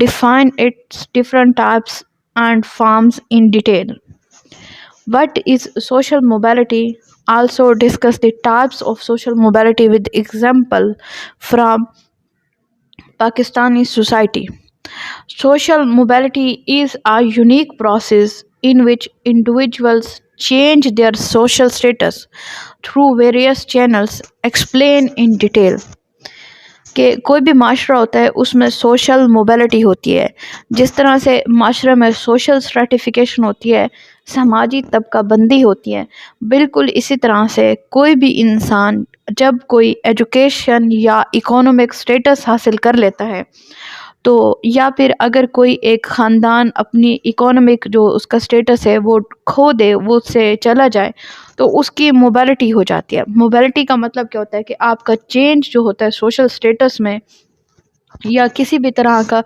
define its different types and forms in detail. What is social mobility? Also discuss the types of social mobility with example from Pakistani society. Social mobility is a unique process in which individuals change their social status through various channels. Explain in detail. کہ کوئی بھی معاشرہ ہوتا ہے اس میں social mobility ہوتی ہے. جس طرح سے معاشرے میں سوشل اسٹریٹیفیکیشن ہوتی ہے، سماجی طبقہ بندی ہوتی ہے، بالکل اسی طرح سے کوئی بھی انسان جب کوئی ایجوکیشن یا اکونومک سٹیٹس حاصل کر لیتا ہے تو یا پھر اگر کوئی ایک خاندان اپنی اکونومک جو اس کا سٹیٹس ہے وہ کھو دے، وہ اس سے چلا جائے، تو اس کی موبیلٹی ہو جاتی ہے. موبیلٹی کا مطلب کیا ہوتا ہے کہ آپ کا چینج جو ہوتا ہے سوشل سٹیٹس میں یا کسی بھی طرح کا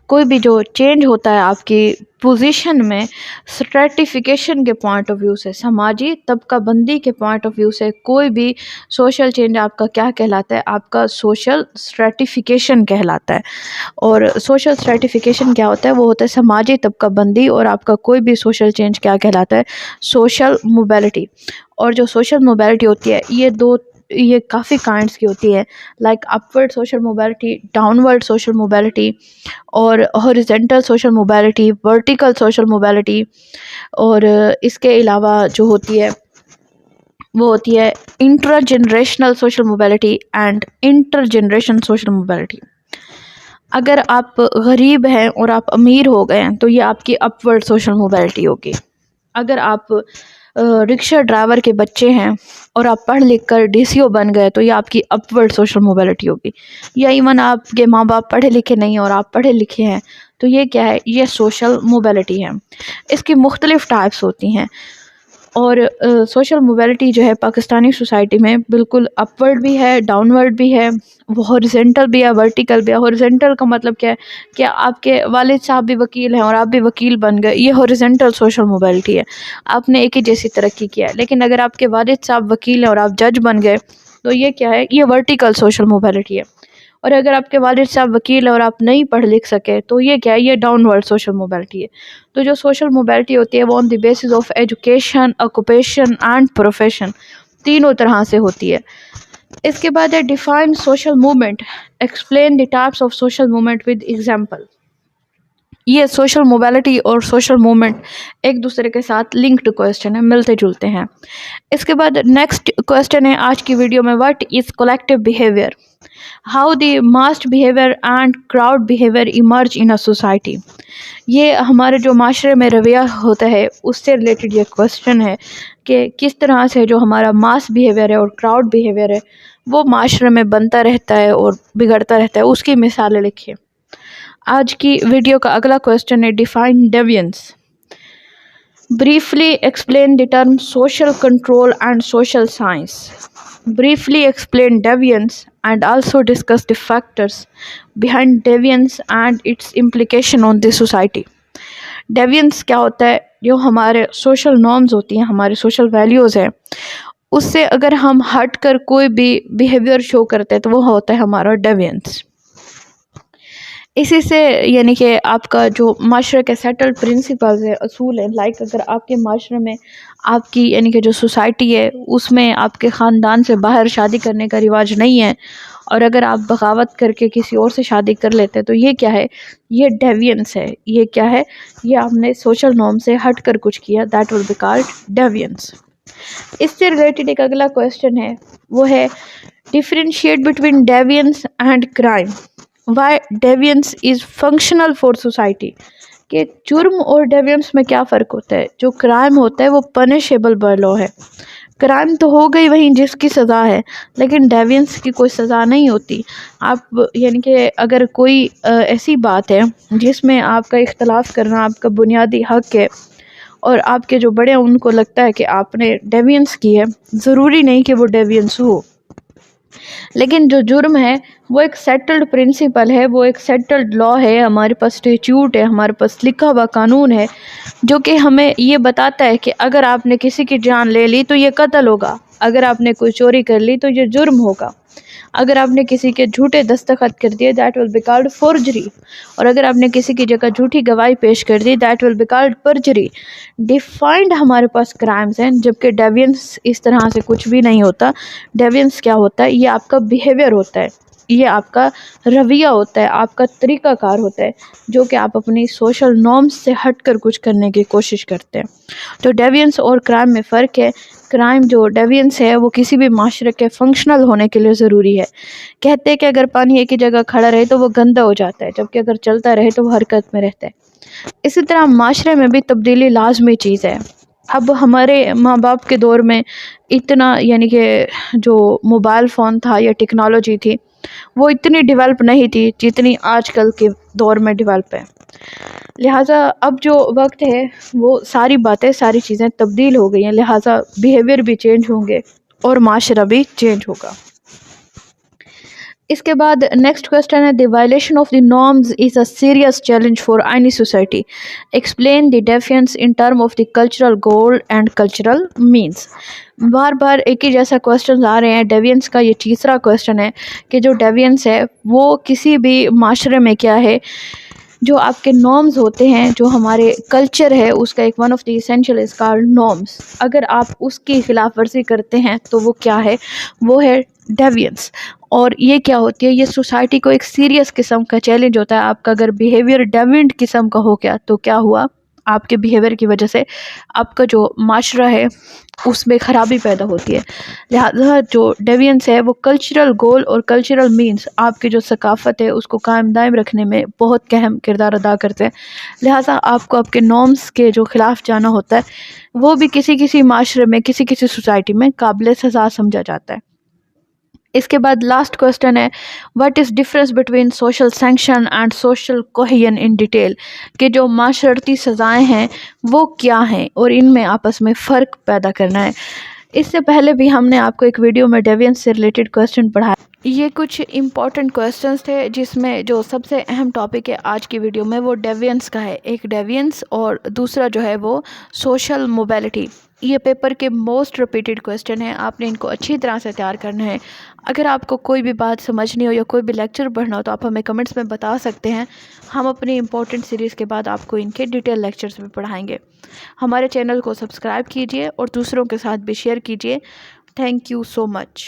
کوئی بھی جو چینج ہوتا ہے آپ کی پوزیشن میں، اسٹریٹیفیکیشن کے پوائنٹ آف ویو سے، سماجی طبقہ بندی کے پوائنٹ آف ویو سے کوئی بھی سوشل چینج آپ کا کیا کہلاتا ہے؟ آپ کا سوشل اسٹریٹیفیکیشن کہلاتا ہے. اور سوشل اسٹریٹیفیکیشن کیا ہوتا ہے؟ وہ ہوتا ہے سماجی طبقہ بندی. اور آپ کا کوئی بھی سوشل چینج کیا کہلاتا ہے؟ Social mobility. اور جو سوشل موبیلٹی ہوتی ہے یہ کافی کائنڈس کی ہوتی ہے، like upward social mobility, downward social mobility, اور horizontal social mobility, vertical social mobility. اور اس کے علاوہ جو ہوتی ہے وہ ہوتی ہے intergenerational social mobility and inter generation social mobility. اگر آپ غریب ہیں اور آپ امیر ہو گئے ہیں تو یہ آپ کی اپورڈ سوشل موبیلٹی ہوگی. اگر آپ رکشہ ڈرائیور کے بچے ہیں اور آپ پڑھ لکھ کر ڈی سی او بن گئے تو یہ آپ کی اپورڈ سوشل موبیلٹی ہوگی. یا ایون آپ کے ماں باپ پڑھے لکھے نہیں اور آپ پڑھے لکھے ہیں تو یہ کیا ہے؟ یہ سوشل موبیلٹی ہے. اس کی مختلف ٹائپس ہوتی ہیں. اور سوشل موبیلٹی جو ہے پاکستانی سوسائٹی میں بالکل اپورڈ بھی ہے، ڈاؤن ورڈ بھی ہے، وہ ہاریزونٹل بھی ہے، ورٹیکل بھی ہے. ہاریزونٹل کا مطلب کیا ہے کہ آپ کے والد صاحب بھی وکیل ہیں اور آپ بھی وکیل بن گئے، یہ ہاریزونٹل سوشل موبیلٹی ہے، آپ نے ایک ہی جیسی ترقی کیا ہے. لیکن اگر آپ کے والد صاحب وکیل ہیں اور آپ جج بن گئے تو یہ کیا ہے؟ یہ ورٹیکل سوشل موبیلٹی ہے. اور اگر آپ کے والد صاحب وکیل ہیں اور آپ نہیں پڑھ لکھ سکے تو یہ کیا ہے؟ یہ ڈاؤن ورڈ سوشل موبیلٹی ہے. تو جو سوشل موبیلٹی ہوتی ہے وہ on the basis of education, occupation and profession, تینوں طرح سے ہوتی ہے. اس کے بعد ہے define social movement, explain the types of social movement with example. یہ سوشل موبیلٹی اور سوشل موومنٹ ایک دوسرے کے ساتھ لنکڈ کویسچن ہیں، ملتے جلتے ہیں. اس کے بعد نیکسٹ کویسچن ہے آج کی ویڈیو میں، what is collective behaviour, how the mass behaviour and crowd behaviour emerge in a society. یہ ہمارے جو معاشرے میں رویہ ہوتا ہے اس سے ریلیٹڈ یہ کویسچن ہے کہ کس طرح سے جو ہمارا ماس بیہیویئر ہے اور کراؤڈ بیہیویئر ہے وہ معاشرے میں بنتا رہتا ہے اور بگڑتا رہتا ہے، اس کی مثالیں لکھیے. آج کی ویڈیو کا اگلا کویسچن ہے define deviance. Briefly explain the term social control and social science. Briefly explain deviance and also discuss the factors behind deviance and its implication on the society. Deviance کیا ہوتا ہے؟ جو ہمارے سوشل نارمز ہوتی ہیں، ہمارے social values ہیں، اس سے اگر ہم ہٹ کر کوئی بھی بیہیویئر شو کرتے ہیں تو وہ ہوتا ہے ہمارا ڈیوینس. اسی سے یعنی کہ آپ کا جو معاشرے کے سیٹل پرنسپلز ہیں، اصول ہیں، لائک اگر آپ کے معاشرے میں آپ کی یعنی کہ جو سوسائٹی ہے اس میں آپ کے خاندان سے باہر شادی کرنے کا رواج نہیں ہے اور اگر آپ بغاوت کر کے کسی اور سے شادی کر لیتے ہیں تو یہ کیا ہے؟ یہ ڈیوینس ہے. یہ کیا ہے؟ یہ آپ نے سوشل نارم سے ہٹ کر کچھ کیا، that will be called deviance. اس سے ریلیٹڈ ایک اگلا کویسچن ہے، وہ ہے differentiate between deviance and crime. Why deviance is functional for society. کہ جرم اور ڈیوینس میں کیا فرق ہوتا ہے؟ جو کرائم ہوتا ہے وہ پنشیبل بائی لا ہے، کرائم تو ہو گئی وہیں جس کی سزا ہے، لیکن ڈیوینس کی کوئی سزا نہیں ہوتی. آپ یعنی کہ اگر کوئی ایسی بات ہے جس میں آپ کا اختلاف کرنا آپ کا بنیادی حق ہے، اور آپ کے جو بڑے ہیں ان کو لگتا ہے کہ آپ نے ڈیوینس کی ہے، ضروری نہیں کہ وہ ڈیوینس ہو، لیکن جو جرم ہے وہ ایک سیٹلڈ پرنسپل ہے، وہ ایک سیٹلڈ لا ہے، ہمارے پاس اسٹیچیوٹ ہے، ہمارے پاس لکھا ہوا قانون ہے جو کہ ہمیں یہ بتاتا ہے کہ اگر آپ نے کسی کی جان لے لی تو یہ قتل ہوگا، اگر آپ نے کوئی چوری کر لی تو یہ جرم ہوگا، اگر آپ نے کسی کے جھوٹے دستخط کر دیے that will be called forgery, اور اگر آپ نے کسی کی جگہ جھوٹی گواہی پیش کر دی that will be called perjury. Defined ہمارے پاس کرائمز ہیں، جبکہ ڈیوینس اس طرح سے کچھ بھی نہیں ہوتا. ڈیوینس کیا ہوتا ہے؟ یہ آپ کا بیہیویئر ہوتا ہے، یہ آپ کا رویہ ہوتا ہے، آپ کا طریقہ کار ہوتا ہے، جو کہ آپ اپنی سوشل نارمز سے ہٹ کر کچھ کرنے کی کوشش کرتے ہیں. تو ڈیوینس اور کرائم میں فرق ہے. کرائم جو ڈیوینس ہے وہ کسی بھی معاشرے کے فنکشنل ہونے کے لیے ضروری ہے. کہتے ہیں کہ اگر پانی ایک ہی جگہ کھڑا رہے تو وہ گندا ہو جاتا ہے، جبکہ اگر چلتا رہے تو وہ حرکت میں رہتا ہے. اسی طرح معاشرے میں بھی تبدیلی لازمی چیز ہے. اب ہمارے ماں باپ کے دور میں اتنا یعنی کہ جو موبائل فون تھا یا ٹیکنالوجی تھی وہ اتنی ڈیولپ نہیں تھی جتنی آج کل کے دور میں ڈیولپ ہے. لہٰذا اب جو وقت ہے وہ ساری باتیں ساری چیزیں تبدیل ہو گئی ہیں، لہٰذا بیہیویئر بھی چینج ہوں گے اور معاشرہ بھی چینج ہوگا. اس کے بعد نیکسٹ کوسچن ہے the violation of the norms is a serious challenge for any society. Explain the deviance in term of the cultural goal and cultural means. بار بار ایک ہی جیسا کوسچنز آ رہے ہیں. ڈیوینس کا یہ تیسرا کوسچن ہے کہ جو ڈیوینس ہے وہ کسی بھی معاشرے میں کیا ہے، جو آپ کے نارمز ہوتے ہیں، جو ہمارے کلچر ہے اس کا ایک one of the essential is called norms. اگر آپ اس کی خلاف ورزی کرتے ہیں تو وہ کیا ہے؟ وہ ہے ڈیوینس. اور یہ کیا ہوتی ہے؟ یہ سوسائٹی کو ایک سیریس قسم کا چیلنج ہوتا ہے. آپ کا اگر بیہیویئر ڈیوینٹ قسم کا ہو گیا تو کیا ہوا؟ آپ کے بیہیویئر کی وجہ سے آپ کا جو معاشرہ ہے اس میں خرابی پیدا ہوتی ہے. لہذا جو ڈیوینس ہے وہ کلچرل گول اور کلچرل مینس آپ کی جو ثقافت ہے اس کو قائم دائم رکھنے میں بہت اہم کردار ادا کرتے ہیں. لہٰذا آپ کو آپ کے نارمس کے جو خلاف جانا ہوتا ہے وہ بھی کسی کسی معاشرے میں کسی سوسائٹی میں قابل سزا سمجھا جاتا ہے. اس کے بعد لاسٹ کوسچن ہے what is difference between social sanction and social Cohen in detail. کہ جو معاشرتی سزائیں ہیں وہ کیا ہیں اور ان میں آپس میں فرق پیدا کرنا ہے. اس سے پہلے بھی ہم نے آپ کو ایک ویڈیو میں ڈیوینس سے ریلیٹڈ کوسچن پڑھایا. یہ کچھ امپورٹنٹ کوسچنس تھے جس میں جو سب سے اہم ٹاپک ہے آج کی ویڈیو میں وہ ڈیوینس کا ہے. ایک ڈیوینس اور دوسرا جو ہے وہ سوشل موبیلٹی. یہ پیپر کے موسٹ ریپیٹڈ کوسچن ہیں، آپ نے ان کو اچھی طرح سے تیار کرنا ہے. اگر آپ کو کوئی بھی بات سمجھنی ہو یا کوئی بھی لیکچر پڑھنا ہو تو آپ ہمیں کمنٹس میں بتا سکتے ہیں. ہم اپنی امپورٹنٹ سیریز کے بعد آپ کو ان کے ڈیٹیل لیکچرز بھی پڑھائیں گے. ہمارے چینل کو سبسکرائب کیجئے اور دوسروں کے ساتھ بھی شیئر کیجئے. Thank you so much.